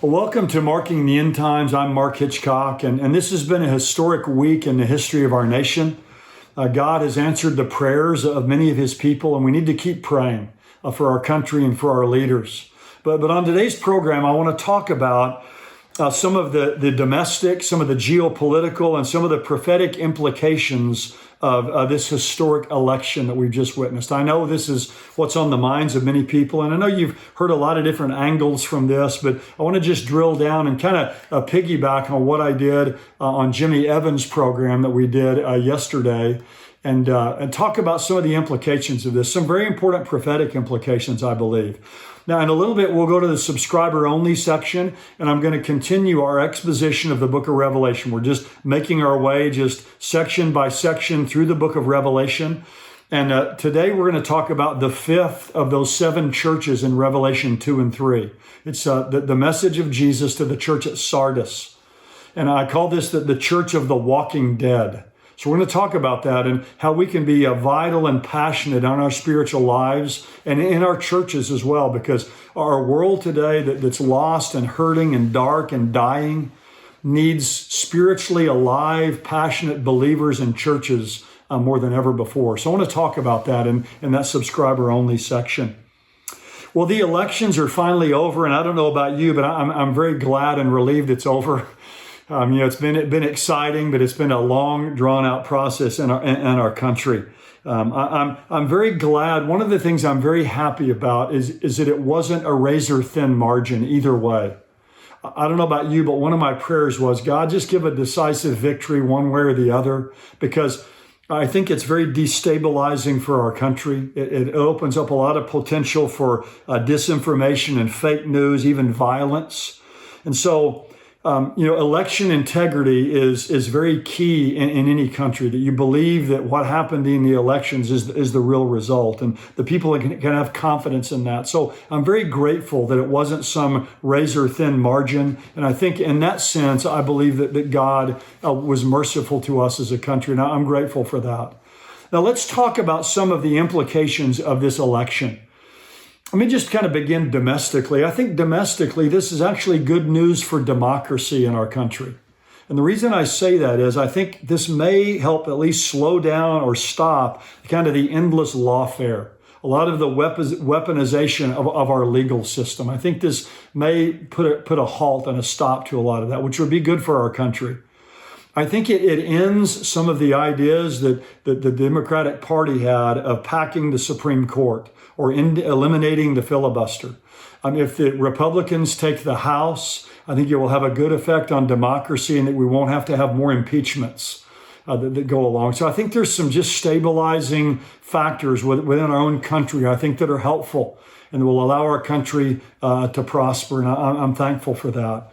Well, welcome to Marking the End Times. I'm Mark Hitchcock, and this has been a historic week in the history of our nation. God has answered the prayers of many of his people, and we need to keep praying for our country and for our leaders. But on today's program, I want to talk about some of the domestic, some of the geopolitical, and some of the prophetic implications of this historic election that we've just witnessed. I know this is what's on the minds of many people, and I know you've heard a lot of different angles from this, but I want to just drill down and kind of piggyback on what I did on Jimmy Evans' program that we did yesterday, and talk about some of the implications of this, some very important prophetic implications, I believe. Now, in a little bit, we'll go to the subscriber-only section, and I'm going to continue our exposition of the book of Revelation. We're just making our way just section by section through the book of Revelation. And today we're going to talk about the fifth of those seven churches in Revelation 2 and 3. It's the message of Jesus to the church at Sardis. And I call this the church of the walking dead. So we're going to talk about that and how we can be vital and passionate on our spiritual lives and in our churches as well, because our world today that's lost and hurting and dark and dying needs spiritually alive, passionate believers in churches more than ever before. So I want to talk about that in that subscriber-only section. Well, the elections are finally over, and I don't know about you, but I'm very glad and relieved it's over. It's been exciting, but it's been a long, drawn-out process in our country. I'm very glad. One of the things I'm very happy about is that it wasn't a razor-thin margin either way. I don't know about you, but one of my prayers was, God, just give a decisive victory one way or the other, because I think it's very destabilizing for our country. It opens up a lot of potential for disinformation and fake news, even violence. And so, election integrity is very key in any country, that you believe that what happened in the elections is the real result, and the people can have confidence in that. So I'm very grateful that it wasn't some razor-thin margin. And I think in that sense, I believe that God was merciful to us as a country, and I'm grateful for that. Now let's talk about some of the implications of this election. Let me just kind of begin domestically. I think domestically, this is actually good news for democracy in our country. And the reason I say that is I think this may help at least slow down or stop kind of the endless lawfare, a lot of the weaponization of our legal system. I think this may put a halt and a stop to a lot of that, which would be good for our country. I think it ends some of the ideas that the Democratic Party had of packing the Supreme Court or eliminating the filibuster. If the Republicans take the House, I think it will have a good effect on democracy, and that we won't have to have more impeachments that go along. So I think there's some just stabilizing factors within our own country, I think, that are helpful and will allow our country to prosper. And I'm thankful for that.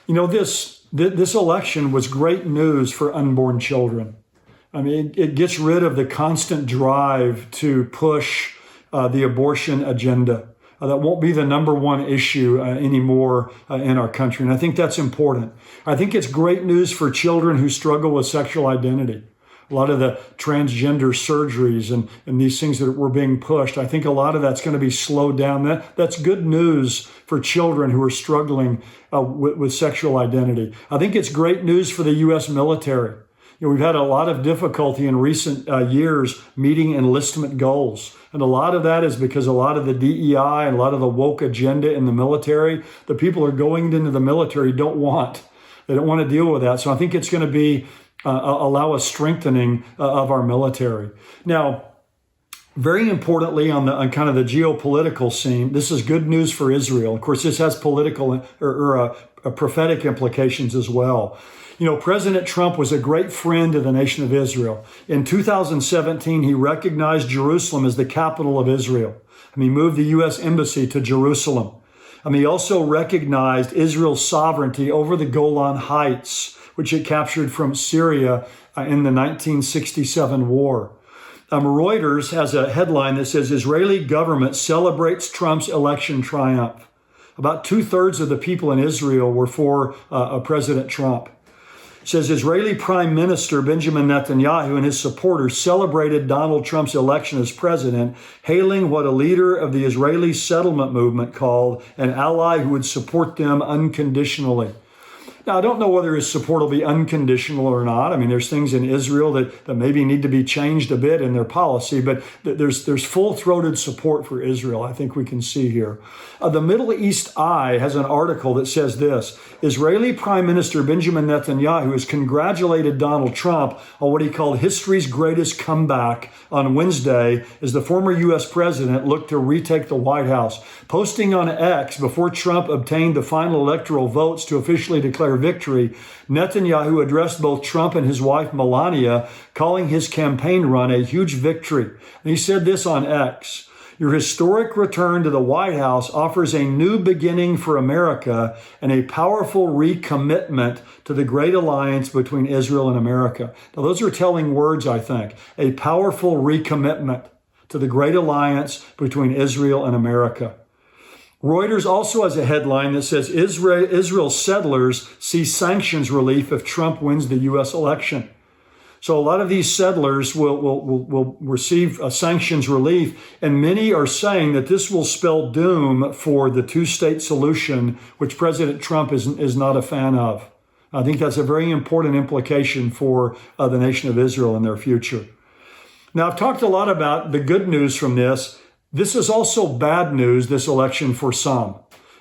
This election was great news for unborn children. It gets rid of the constant drive to push the abortion agenda. That won't be the number one issue anymore in our country. And I think that's important. I think it's great news for children who struggle with sexual identity. A lot of the transgender surgeries and these things that were being pushed, I think a lot of that's going to be slowed down. That's good news for children who are struggling with sexual identity. I think it's great news for the U.S. military. We've had a lot of difficulty in recent years meeting enlistment goals. And a lot of that is because a lot of the DEI and a lot of the woke agenda in the military, the people who are going into the military don't want. They don't want to deal with that. So I think it's going to be allow a strengthening of our military. Now, very importantly, on kind of the geopolitical scene, this is good news for Israel. Of course, this has political or prophetic implications as well. President Trump was a great friend of the nation of Israel. In 2017, he recognized Jerusalem as the capital of Israel. He moved the U.S. Embassy to Jerusalem. He also recognized Israel's sovereignty over the Golan Heights, which it captured from Syria in the 1967 war. Reuters has a headline that says, Israeli government celebrates Trump's election triumph. About 2/3 of the people in Israel were for President Trump. It says Israeli Prime Minister Benjamin Netanyahu and his supporters celebrated Donald Trump's election as president, hailing what a leader of the Israeli settlement movement called an ally who would support them unconditionally. Now, I don't know whether his support will be unconditional or not. I mean, there's things in Israel that maybe need to be changed a bit in their policy, but there's full-throated support for Israel, I think we can see here. The Middle East Eye has an article that says this: Israeli Prime Minister Benjamin Netanyahu has congratulated Donald Trump on what he called history's greatest comeback on Wednesday as the former U.S. president looked to retake the White House. Posting on X before Trump obtained the final electoral votes to officially declare victory, Netanyahu addressed both Trump and his wife Melania, calling his campaign run a huge victory. And he said this on X: "Your historic return to the White House offers a new beginning for America and a powerful recommitment to the great alliance between Israel and America." Now, those are telling words, I think. A powerful recommitment to the great alliance between Israel and America. Reuters also has a headline that says Israel settlers see sanctions relief if Trump wins the U.S. election. So a lot of these settlers will receive a sanctions relief, and many are saying that this will spell doom for the two-state solution, which President Trump is not a fan of. I think that's a very important implication for the nation of Israel in their future. Now, I've talked a lot about the good news from this. This is also bad news, this election, for some.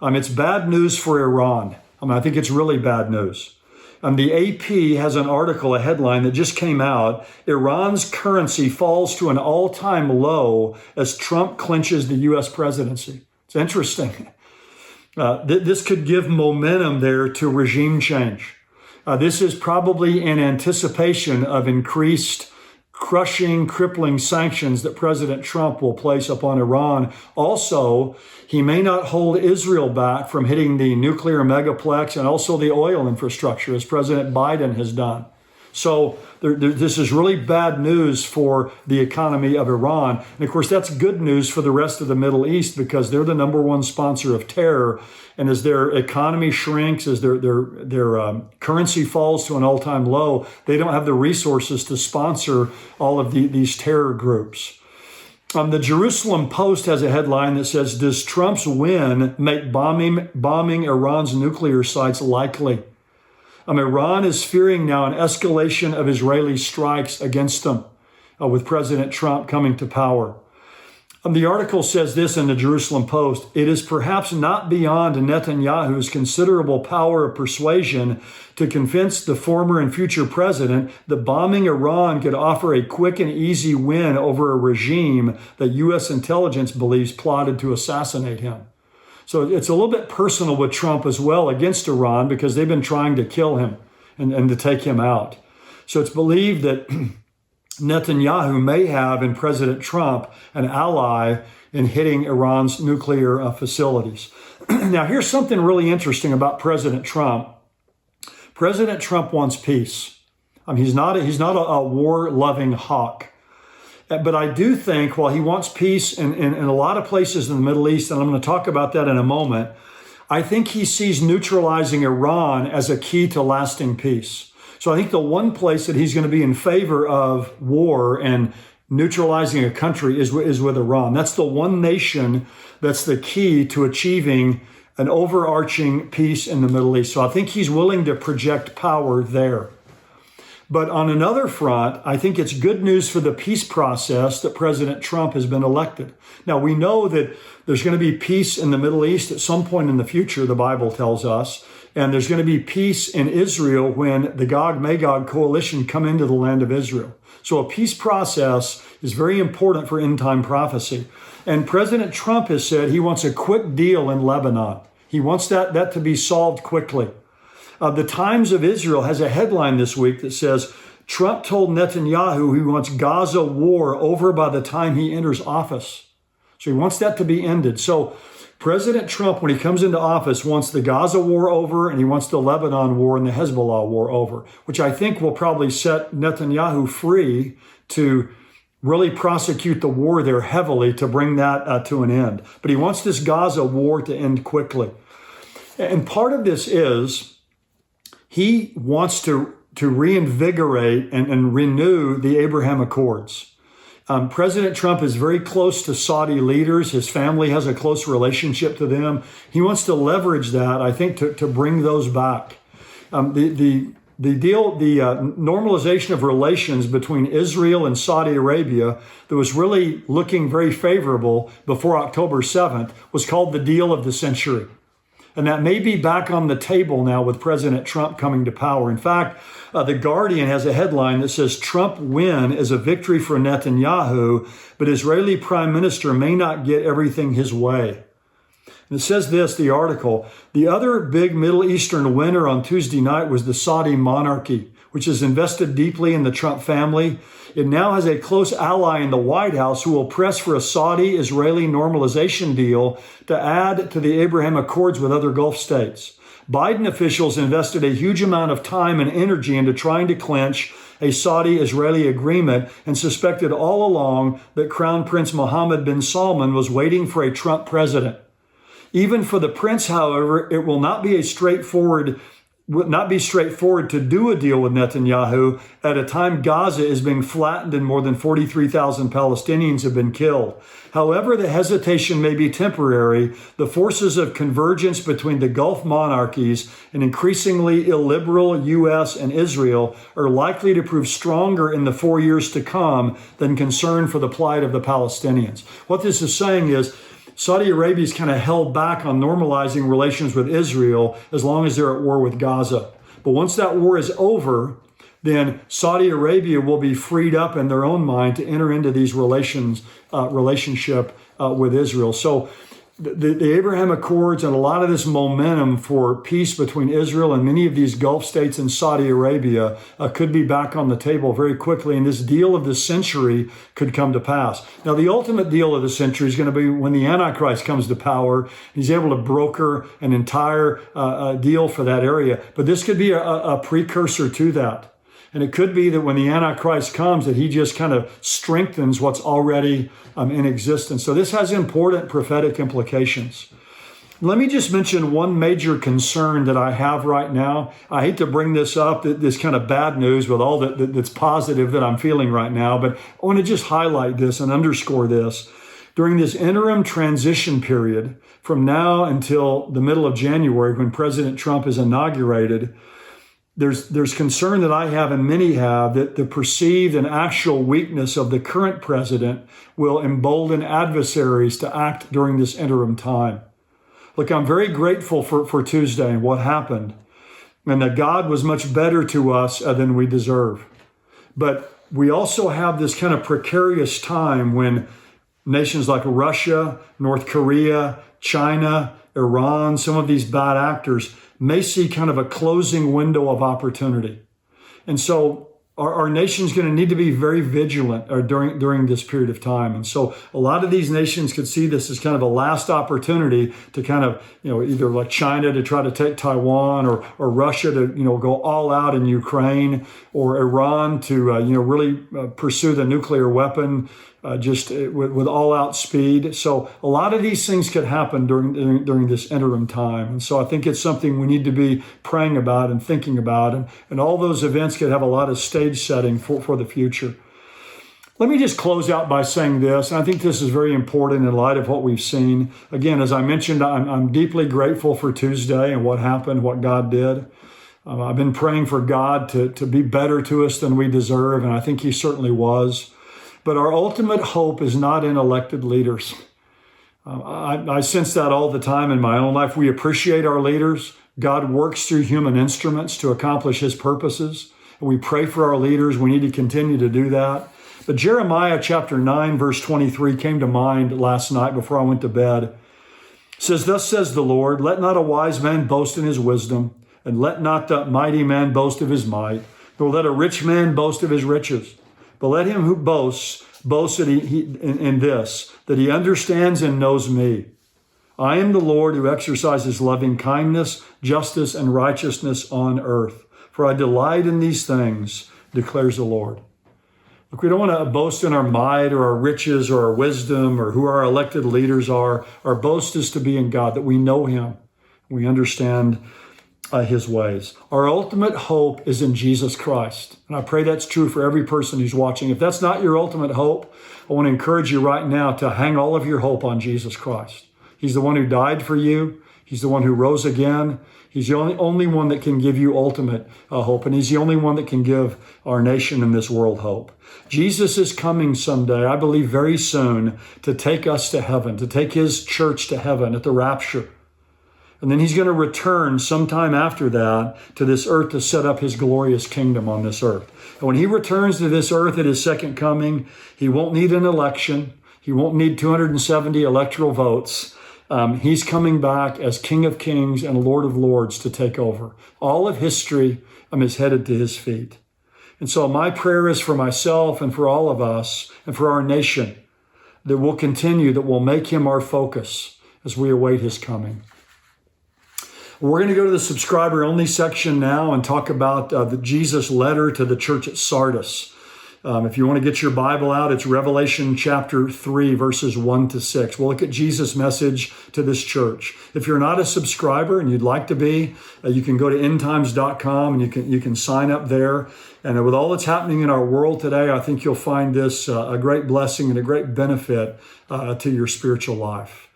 It's bad news for Iran. I think it's really bad news. The AP has an article, a headline that just came out: Iran's currency falls to an all-time low as Trump clinches the U.S. presidency. It's interesting. This could give momentum there to regime change. This is probably in anticipation of increased crushing, crippling sanctions that President Trump will place upon Iran. Also, he may not hold Israel back from hitting the nuclear megaplex and also the oil infrastructure, as President Biden has done. So this is really bad news for the economy of Iran. And of course, that's good news for the rest of the Middle East because they're the number one sponsor of terror. And as their economy shrinks, as their currency falls to an all-time low, they don't have the resources to sponsor all of these terror groups. The Jerusalem Post has a headline that says, "Does Trump's win make bombing Iran's nuclear sites likely?" Iran is fearing now an escalation of Israeli strikes against them with President Trump coming to power. The article says this in the Jerusalem Post: "It is perhaps not beyond Netanyahu's considerable power of persuasion to convince the former and future president that bombing Iran could offer a quick and easy win over a regime that U.S. intelligence believes plotted to assassinate him." So it's a little bit personal with Trump as well against Iran because they've been trying to kill him and to take him out. So it's believed that Netanyahu may have in President Trump an ally in hitting Iran's nuclear facilities. Now, here's something really interesting about President Trump. President Trump wants peace. He's not a war-loving hawk. But I do think while he wants peace in a lot of places in the Middle East, and I'm going to talk about that in a moment, I think he sees neutralizing Iran as a key to lasting peace. So I think the one place that he's going to be in favor of war and neutralizing a country is with Iran. That's the one nation that's the key to achieving an overarching peace in the Middle East. So I think he's willing to project power there. But on another front, I think it's good news for the peace process that President Trump has been elected. Now, we know that there's going to be peace in the Middle East at some point in the future, the Bible tells us. And there's going to be peace in Israel when the Gog-Magog coalition come into the land of Israel. So a peace process is very important for end-time prophecy. And President Trump has said he wants a quick deal in Lebanon. He wants that to be solved quickly. The Times of Israel has a headline this week that says, Trump told Netanyahu he wants Gaza war over by the time he enters office. So he wants that to be ended. So President Trump, when he comes into office, wants the Gaza war over and he wants the Lebanon war and the Hezbollah war over, which I think will probably set Netanyahu free to really prosecute the war there heavily to bring that to an end. But he wants this Gaza war to end quickly. And part of this is he wants to reinvigorate and renew the Abraham Accords. President Trump is very close to Saudi leaders. His family has a close relationship to them. He wants to leverage that, I think, to bring those back. The normalization of relations between Israel and Saudi Arabia that was really looking very favorable before October 7th was called the deal of the century. And that may be back on the table now with President Trump coming to power. In fact, The Guardian has a headline that says, Trump win is a victory for Netanyahu, but Israeli prime minister may not get everything his way. And it says this, the article, the other big Middle Eastern winner on Tuesday night was the Saudi monarchy, which has invested deeply in the Trump family. It now has a close ally in the White House who will press for a Saudi-Israeli normalization deal to add to the Abraham Accords with other Gulf states. Biden officials invested a huge amount of time and energy into trying to clinch a Saudi-Israeli agreement and suspected all along that Crown Prince Mohammed bin Salman was waiting for a Trump president. Even for the prince, however, it will not be straightforward to do a deal with Netanyahu at a time Gaza is being flattened and more than 43,000 Palestinians have been killed. However, the hesitation may be temporary. The forces of convergence between the Gulf monarchies and increasingly illiberal U.S. and Israel are likely to prove stronger in the 4 years to come than concern for the plight of the Palestinians. What this is saying is, Saudi Arabia is kind of held back on normalizing relations with Israel as long as they're at war with Gaza. But once that war is over, then Saudi Arabia will be freed up in their own mind to enter into these relationship with Israel. So the Abraham Accords and a lot of this momentum for peace between Israel and many of these Gulf states and Saudi Arabia could be back on the table very quickly, and this deal of the century could come to pass. Now, the ultimate deal of the century is going to be when the Antichrist comes to power. He's able to broker an entire deal for that area, but this could be a precursor to that. And it could be that when the Antichrist comes, that he just kind of strengthens what's already in existence. So this has important prophetic implications. Let me just mention one major concern that I have right now. I hate to bring this up, this kind of bad news with all that's positive that I'm feeling right now, but I want to just highlight this and underscore this. During this interim transition period, from now until the middle of January, when President Trump is inaugurated, there's concern that I have and many have that the perceived and actual weakness of the current president will embolden adversaries to act during this interim time. Look, I'm very grateful for Tuesday and what happened, and that God was much better to us than we deserve. But we also have this kind of precarious time when nations like Russia, North Korea, China, Iran, some of these bad actors may see kind of a closing window of opportunity. And so our nation's going to need to be very vigilant during this period of time. And so a lot of these nations could see this as kind of a last opportunity to kind of, either like China to try to take Taiwan or Russia to, go all out in Ukraine, or Iran to, really pursue the nuclear weapon with all out speed. So a lot of these things could happen during this interim time. And so I think it's something we need to be praying about and thinking about. And all those events could have a lot of stage setting for the future. Let me just close out by saying this, and I think this is very important in light of what we've seen. Again, as I mentioned, I'm deeply grateful for Tuesday and what happened, what God did. I've been praying for God to be better to us than we deserve, and I think He certainly was. But our ultimate hope is not in elected leaders. I sense that all the time in my own life. We appreciate our leaders. God works through human instruments to accomplish His purposes. And we pray for our leaders. We need to continue to do that. But Jeremiah chapter 9, verse 23 came to mind last night before I went to bed. It says, "Thus says the Lord, let not a wise man boast in his wisdom, and let not the mighty man boast of his might, nor let a rich man boast of his riches. But let him who boast that in this, that he understands and knows me. I am the Lord who exercises loving kindness, justice, and righteousness on earth. For I delight in these things, declares the Lord." Look, we don't want to boast in our might or our riches or our wisdom or who our elected leaders are. Our boast is to be in God, that we know Him. We understand his ways. Our ultimate hope is in Jesus Christ. And I pray that's true for every person who's watching. If that's not your ultimate hope, I want to encourage you right now to hang all of your hope on Jesus Christ. He's the one who died for you. He's the one who rose again. He's the only one that can give you ultimate hope. And he's the only one that can give our nation and this world hope. Jesus is coming someday, I believe very soon, to take us to heaven, to take his church to heaven at the rapture. And then he's going to return sometime after that to this earth to set up his glorious kingdom on this earth. And when he returns to this earth at his second coming, he won't need an election. He won't need 270 electoral votes. He's coming back as King of Kings and Lord of Lords to take over. All of history is headed to his feet. And so my prayer is for myself and for all of us and for our nation that we'll continue, that we'll make him our focus as we await his coming. We're going to go to the subscriber only section now and talk about the Jesus letter to the church at Sardis. If you want to get your Bible out, it's Revelation chapter 3, verses 1 to 6. We'll look at Jesus' message to this church. If you're not a subscriber and you'd like to be, you can go to endtimes.com and you can sign up there. And with all that's happening in our world today, I think you'll find this a great blessing and a great benefit to your spiritual life.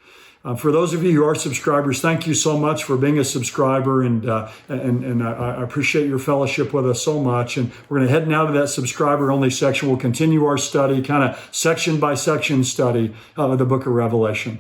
For those of you who are subscribers, thank you so much for being a subscriber, and I appreciate your fellowship with us so much. And we're going to head now to that subscriber-only section. We'll continue our study, kind of section by section study of the book of Revelation.